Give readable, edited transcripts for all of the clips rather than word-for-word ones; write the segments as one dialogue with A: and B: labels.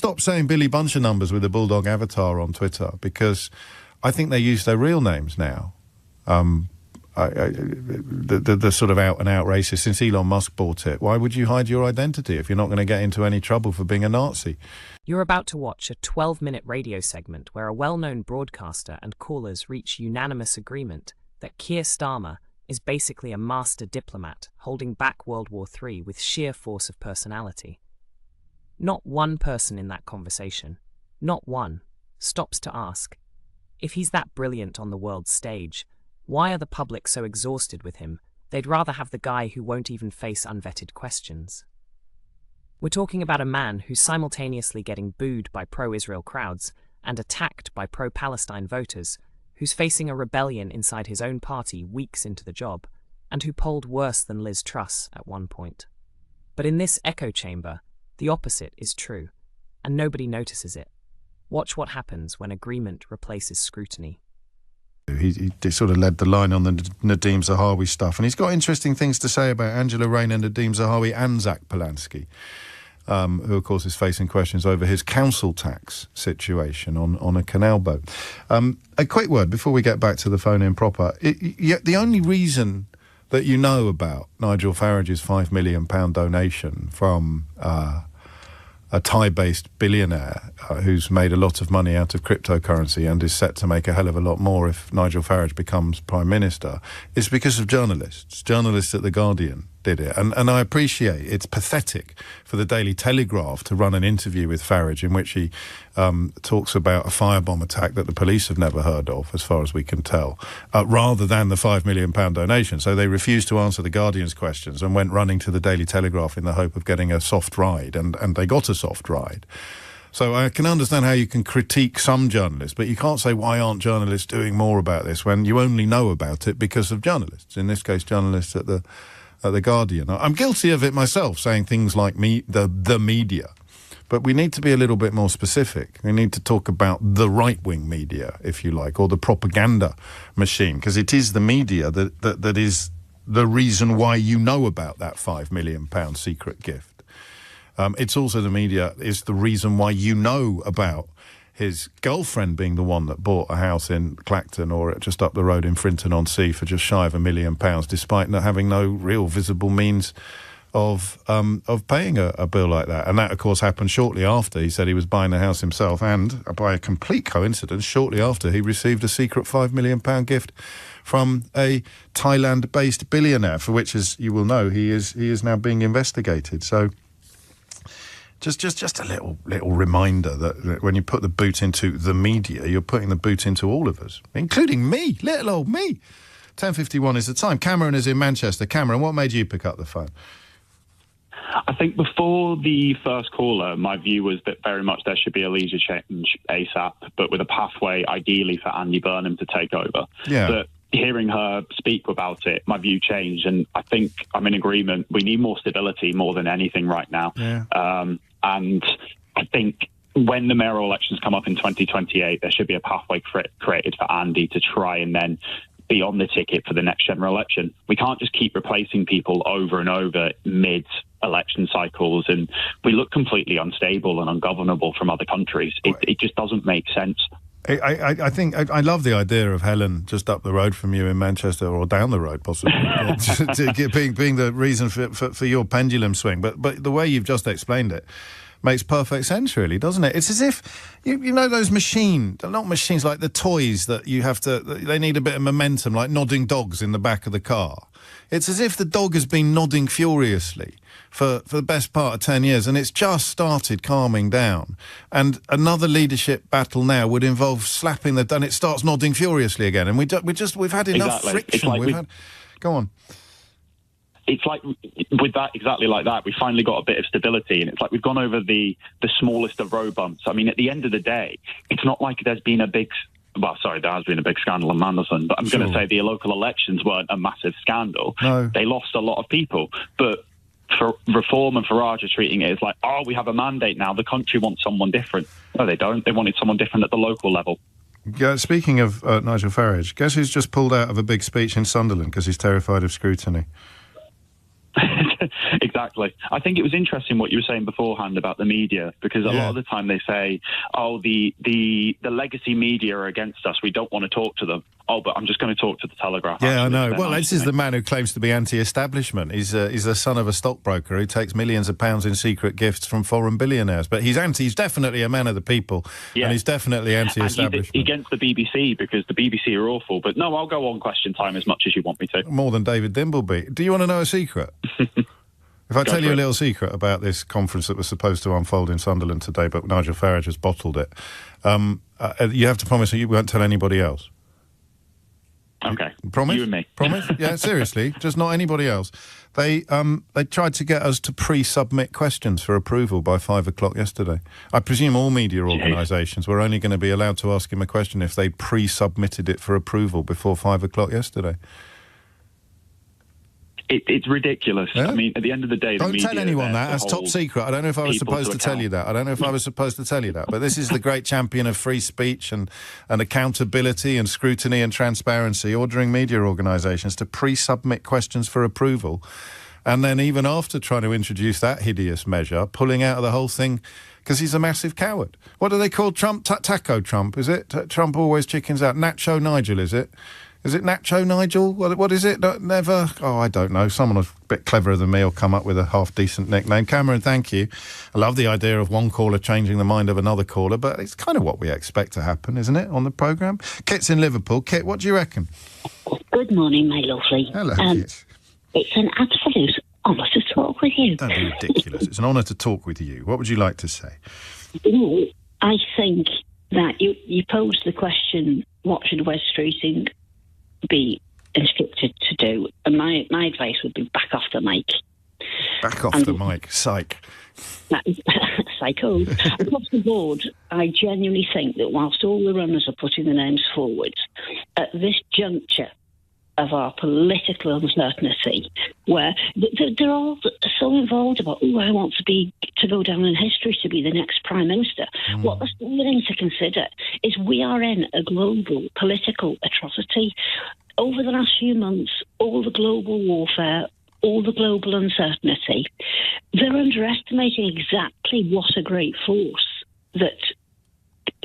A: Stop saying Billy Buncher numbers with a bulldog avatar on Twitter, because I think they use their real names now. The sort of out-and-out racist, since Elon Musk bought it. Why would you hide your identity if you're not going to get into any trouble for being a Nazi?
B: You're about to watch a 12-minute radio segment where a well-known broadcaster and callers reach unanimous agreement that Keir Starmer is basically a master diplomat holding back World War III with sheer force of personality. Not one person in that conversation, not one, stops to ask, if he's that brilliant on the world stage, why are the public so exhausted with him? They'd rather have the guy who won't even face unvetted questions. We're talking about a man who's simultaneously getting booed by pro-Israel crowds and attacked by pro-Palestine voters, who's facing a rebellion inside his own party weeks into the job, and who polled worse than Liz Truss at one point. But in this echo chamber, the opposite is true, and nobody notices it. Watch what happens when agreement replaces scrutiny.
A: He sort of led the line on the Nadeem Zahawi stuff, and he's got interesting things to say about Angela Rayner, Nadeem Zahawi and Zach Polanski, who of course is facing questions over his council tax situation on a canal boat. A quick word before we get back to the phone-in proper. The only reason that you know about Nigel Farage's £5 million donation from a Thai-based billionaire who's made a lot of money out of cryptocurrency and is set to make a hell of a lot more if Nigel Farage becomes Prime Minister, is because of journalists. Journalists at The Guardian did it. And I appreciate it's pathetic for the Daily Telegraph to run an interview with Farage in which he talks about a firebomb attack that the police have never heard of, as far as we can tell, rather than the £5 million donation. So they refused to answer The Guardian's questions and went running to the Daily Telegraph in the hope of getting a soft ride, and they got a soft ride. So I can understand how you can critique some journalists, but you can't say, why aren't journalists doing more about this, when you only know about it because of journalists, in this case journalists at the Guardian. I'm guilty of it myself, saying things like the media. But we need to be a little bit more specific. We need to talk about the right-wing media, if you like, or the propaganda machine, because it is the media that is the reason why you know about that £5 million secret gift. It's also the media is the reason why you know about his girlfriend being the one that bought a house in Clacton or just up the road in Frinton-on-Sea for just shy of £1 million, despite not having no real visible means of paying a bill like that. And that, of course, happened shortly after he said he was buying the house himself, and by a complete coincidence, shortly after he received a secret £5 million gift from a Thailand-based billionaire, for which, as you will know, he is now being investigated. So Just a little reminder that when you put the boot into the media, you're putting the boot into all of us, including me, little old me. 10:51 is the time. Cameron is in Manchester. Cameron, what made you pick up the phone?
C: I think before the first caller, my view was that very much there should be a leader change ASAP, but with a pathway ideally for Andy Burnham to take over.
A: Yeah.
C: But hearing her speak about it, my view changed, and I think I'm in agreement. We need more stability more than anything right now.
A: Yeah.
C: And I think when the mayoral elections come up in 2028, there should be a pathway created for Andy to try and then be on the ticket for the next general election. We can't just keep replacing people over and over mid-election cycles, and we look completely unstable and ungovernable from other countries. It just doesn't make sense.
A: I think I love the idea of Helen just up the road from you in Manchester, or down the road possibly, being the reason for your pendulum swing. But the way you've just explained it makes perfect sense, really, doesn't it? It's as if, you know those not machines, like the toys that you have to, they need a bit of momentum, like nodding dogs in the back of the car. It's as if the dog has been nodding furiously for the best part of 10 years, and it's just started calming down. And another leadership battle now would involve slapping the... And it starts nodding furiously again. And we've had enough friction. Go on.
C: It's like with that, exactly like that, we finally got a bit of stability, and it's like we've gone over the smallest of road bumps. I mean, at the end of the day, it's not like there's been a big... Well, sorry, there has been a big scandal in Manderson, but I'm going to say the local elections weren't a massive scandal.
A: No.
C: They lost a lot of people. But for Reform and Farage are treating it as like, oh, we have a mandate now. The country wants someone different. No, they don't. They wanted someone different at the local level.
A: Yeah, speaking of Nigel Farage, guess who's just pulled out of a big speech in Sunderland because he's terrified of scrutiny?
C: Exactly. I think it was interesting what you were saying beforehand about the media, because a lot of the time they say, oh, the legacy media are against us. We don't want to talk to them. Oh, but I'm just going to talk to the Telegraph.
A: Yeah,
C: actually.
A: I know. Well, this is the man who claims to be anti-establishment. He's the son of a stockbroker who takes millions of pounds in secret gifts from foreign billionaires. But he's definitely a man of the people, and he's definitely anti-establishment.
C: He's against the BBC because the BBC are awful. But no, I'll go on question time as much as you want me to.
A: More than David Dimbleby. Do you want to know a secret? If I tell you a little secret about this conference that was supposed to unfold in Sunderland today, but Nigel Farage has bottled it, you have to promise that you won't tell anybody else.
C: Okay.
A: Promise?
C: You and me.
A: Promise? Yeah, seriously, just not anybody else. They tried to get us to pre-submit questions for approval by 5 o'clock yesterday. I presume all media organisations were only going to be allowed to ask him a question if they pre-submitted it for approval before 5 o'clock yesterday.
C: It's ridiculous.
A: Yeah?
C: I mean, at the end of the day,
A: don't tell anyone that. That's top secret. I don't know if I was supposed to tell you that. But this is the great champion of free speech and accountability and scrutiny and transparency, ordering media organisations to pre-submit questions for approval. And then even after trying to introduce that hideous measure, pulling out of the whole thing because he's a massive coward. What do they call Trump? Taco Trump, is it? Trump always chickens out. Nacho Nigel, is it? Is it Nacho Nigel? What is it? Never? Oh, I don't know. Someone a bit cleverer than me will come up with a half-decent nickname. Cameron, thank you. I love the idea of one caller changing the mind of another caller, but it's kind of what we expect to happen, isn't it, on the programme? Kit's in Liverpool. Kit, what do you reckon?
D: Good morning, my lovely.
A: Hello, Kit.
D: It's an absolute honour to talk with you.
A: Don't be ridiculous. It's an honour to talk with you. What would you like to say?
D: I think that you posed the question, what should Wes Streeting be instructed to do? And my advice would be back off the mic.
A: Back off the mic. Psych.
D: Psycho. Across the board, I genuinely think that whilst all the runners are putting their names forward, at this juncture of our political uncertainty, where they're all so involved about, I want to go down in history to be the next Prime Minister. What they're willing to consider is we are in a global political atrocity. Over the last few months, all the global warfare, all the global uncertainty, they're underestimating exactly what a great force that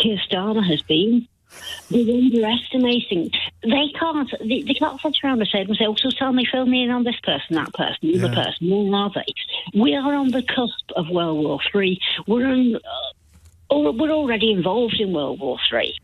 D: Keir Starmer has been. They're underestimating. They can't sit around the table and say, so tell me, fill me in on this person, that person, the other person. Where are they? We are on the cusp of World War III. We're already involved in World War III.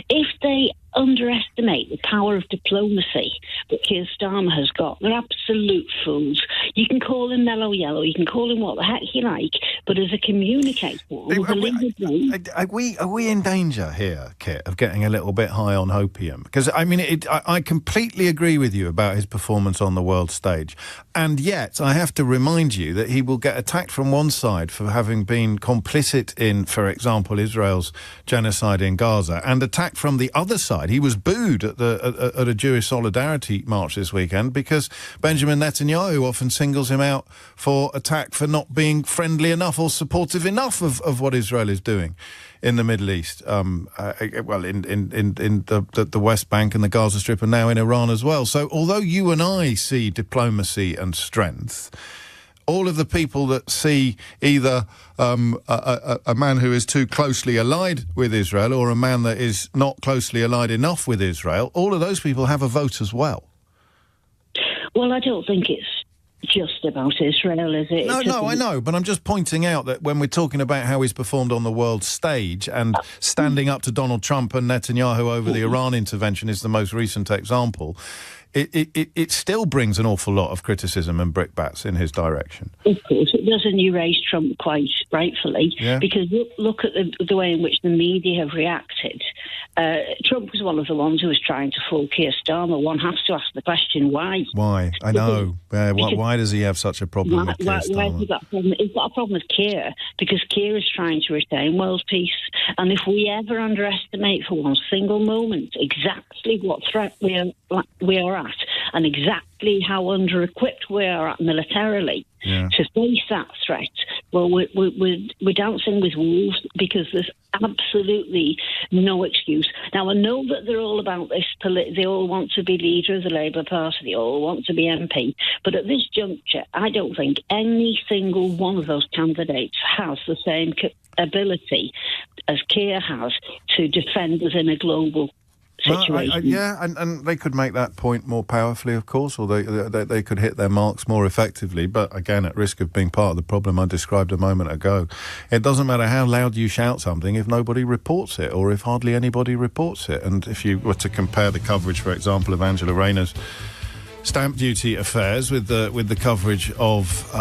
D: If they underestimate the power of diplomacy that Keir Starmer has got, they're absolute fools. You can call him mellow yellow, you can call him what the heck you like, but as a communicator,
A: are we in danger here, Kit, of getting a little bit high on opium? Because I mean, I completely agree with you about his performance on the world stage, and yet I have to remind you that he will get attacked from one side for having been complicit in, for example, Israel's genocide in Gaza, and attacked from the other side. He was booed at a Jewish solidarity march this weekend because Benjamin Netanyahu often singles him out for attack for not being friendly enough or supportive enough of what Israel is doing in the Middle East. In the West Bank and the Gaza Strip, and now in Iran as well. So although you and I see diplomacy and strength, all of the people that see either a man who is too closely allied with Israel or a man that is not closely allied enough with Israel, all of those people have a vote as well.
D: Well, I don't think it's just about Israel, is it?
A: No, I know, but I'm just pointing out that when we're talking about how he's performed on the world stage and standing up to Donald Trump and Netanyahu over the Iran intervention is the most recent example, it still brings an awful lot of criticism and brickbats in his direction.
D: Of course, it does, and you raise Trump quite rightfully, because look at the way in which the media have reacted. Trump was one of the ones who was trying to fool Keir Starmer. One has to ask the question, why?
A: Why? I know. Why does he have such a problem with Keir Starmer?
D: Why has he got a problem? He's got a problem with Keir, because Keir is trying to retain world peace. And if we ever underestimate for one single moment exactly what threat we are at, and exactly how under-equipped we are at militarily to face that threat, well, we're dancing with wolves because there's absolutely no excuse. Now, I know that they're all about this. They all want to be leader of the Labour Party. They all want to be MP. But at this juncture, I don't think any single one of those candidates has the same ability as Keir has to defend us in a global situation.
A: And they could make that point more powerfully, of course, or they could hit their marks more effectively. But again, at risk of being part of the problem I described a moment ago, it doesn't matter how loud you shout something if nobody reports it, or if hardly anybody reports it. And if you were to compare the coverage, for example, of Angela Rayner's stamp duty affairs with the coverage of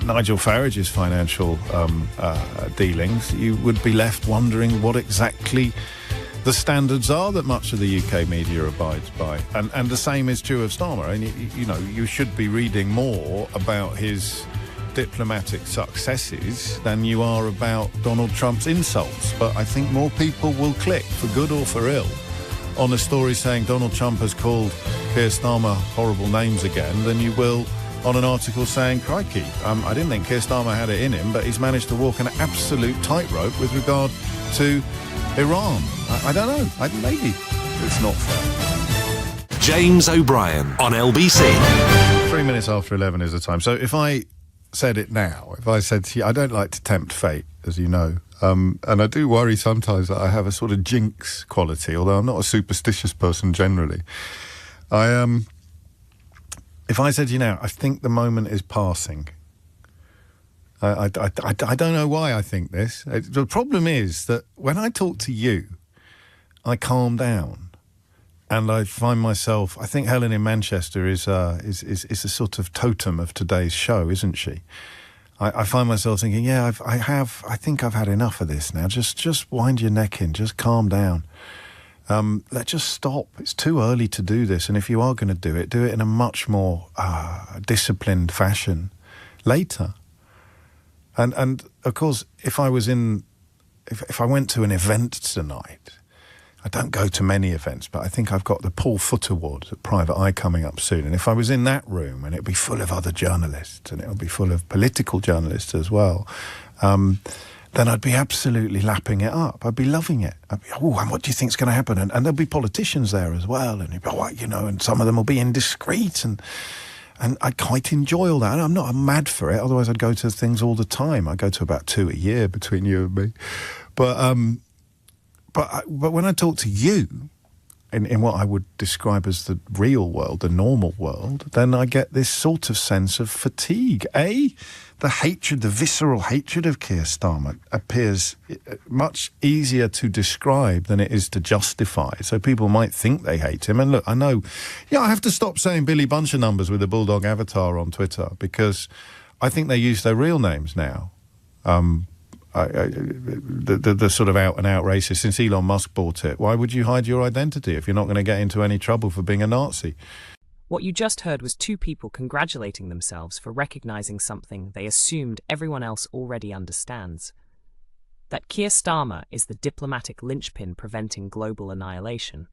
A: Nigel Farage's financial dealings, you would be left wondering what exactly the standards are that much of the UK media abides by. And the same is true of Starmer. And you should be reading more about his diplomatic successes than you are about Donald Trump's insults. But I think more people will click, for good or for ill, on a story saying Donald Trump has called Keir Starmer horrible names again than you will on an article saying, crikey, I didn't think Keir Starmer had it in him, but he's managed to walk an absolute tightrope with regard to Iran. I don't know. Maybe it's not fair.
E: James O'Brien on LBC.
A: 3 minutes after 11 is the time. So if I said it now, if I said to you, I don't like to tempt fate, as you know, and I do worry sometimes that I have a sort of jinx quality, although I'm not a superstitious person generally. If I said to you now, I think the moment is passing. I don't know why I think this. The problem is that when I talk to you, I calm down, and I find myself. I think Helen in Manchester is a sort of totem of today's show, isn't she? I find myself thinking, yeah, I think I've had enough of this now. Just wind your neck in. Just calm down. Let's just stop. It's too early to do this, and if you are going to do it in a much more disciplined fashion later. And of course, if I went to an event tonight, I don't go to many events, but I think I've got the Paul Foot Awards at Private Eye coming up soon. And if I was in that room, and it'd be full of other journalists, and it'll be full of political journalists as well, then I'd be absolutely lapping it up. I'd be loving it. I'd be, oh, and what do you think's going to happen? And there'll be politicians there as well, and you'd be, and some of them will be indiscreet, and I quite enjoy all that. And I'm not mad for it, otherwise I'd go to things all the time. I go to about 2 a year between you and me. But when I talk to you, in what I would describe as the real world, the normal world, then I get this sort of sense of fatigue. The hatred, the visceral hatred of Keir Starmer appears much easier to describe than it is to justify. So people might think they hate him. And look, I know, I have to stop saying Billy Buncher numbers with the Bulldog avatar on Twitter, because I think they use their real names now. The sort of out-and-out racist, since Elon Musk bought it. Why would you hide your identity if you're not going to get into any trouble for being a Nazi?
B: What you just heard was two people congratulating themselves for recognizing something they assumed everyone else already understands. That Keir Starmer is the diplomatic linchpin preventing global annihilation.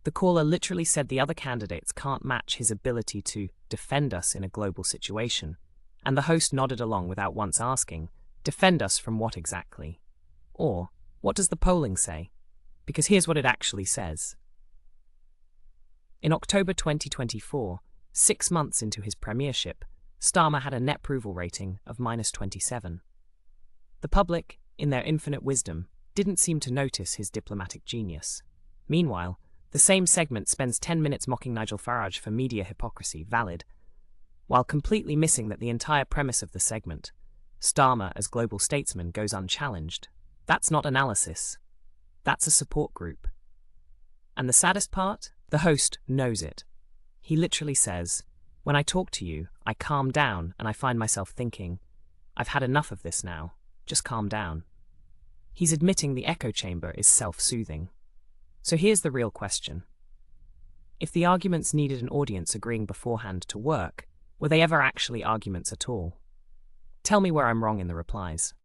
B: The caller literally said the other candidates can't match his ability to defend us in a global situation. And the host nodded along without once asking, defend us from what exactly? Or, what does the polling say? Because here's what it actually says. In October 2024, 6 months into his premiership, Starmer had a net approval rating of -27. The public, in their infinite wisdom, didn't seem to notice his diplomatic genius. Meanwhile, the same segment spends 10 minutes mocking Nigel Farage for media hypocrisy, valid, while completely missing that the entire premise of the segment, Starmer as global statesman, goes unchallenged. That's not analysis. That's a support group. And the saddest part? The host knows it. He literally says, when I talk to you, I calm down and I find myself thinking, I've had enough of this now. Just calm down. He's admitting the echo chamber is self-soothing. So here's the real question. If the arguments needed an audience agreeing beforehand to work, were they ever actually arguments at all? Tell me where I'm wrong in the replies.